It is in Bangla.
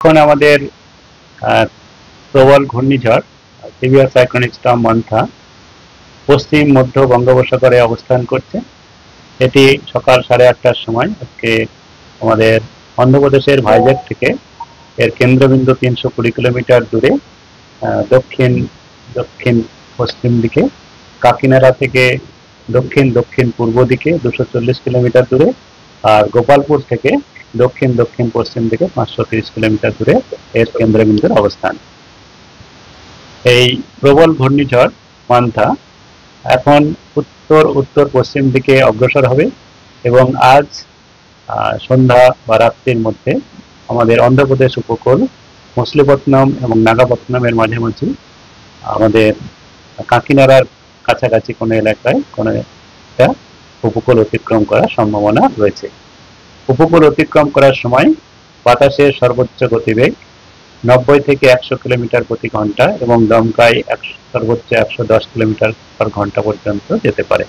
এখন আমাদের প্রবল ঘূর্ণিঝড় সিভিয়ার সাইক্লোনিক স্টর্ম মান্থা পশ্চিম মধ্য বঙ্গোপসাগরে অবস্থান করছে। এটি সকাল 8:30টার সময় আজকে আমাদের অন্ধ্রপ্রদেশের ভাইজ্যাক থেকে এর কেন্দ্রবিন্দু 320 কিলোমিটার দূরে দক্ষিণ দক্ষিণ পশ্চিম দিকে, কাকিনাড়া থেকে দক্ষিণ দক্ষিণ পূর্ব দিকে 240 কিলোমিটার দূরে, আর গোপালপুর থেকে দক্ষিণ দক্ষিণ পশ্চিম দিকে 530 কিলোমিটার দূরে এর কেন্দ্রবিন্দুর অবস্থান। এই প্রবল ঘূর্ণিঝড় মান্থা এখন উত্তর উত্তর পশ্চিম দিকে অগ্রসর হবে এবং আজ সন্ধ্যা বা রাত্রির মধ্যে আমাদের অন্ধ্রপ্রদেশ উপকূল, মছলিপট্টনম এবং নাগাপট্টনমের মাঝামাঝি, আমাদের কাকিনাড়ার কাছাকাছি কোনো এলাকায় কোনো একটা উপকূল অতিক্রম করার সম্ভাবনা রয়েছে। উপকূল অতিক্রম করার সময় বাতাসের সর্বোচ্চ গতিবেগ 90 থেকে 100 কিলোমিটার প্রতি ঘন্টা এবং দমকায় সর্বোচ্চ 110 কিলোমিটার/ঘন্টা পর্যন্ত যেতে পারে।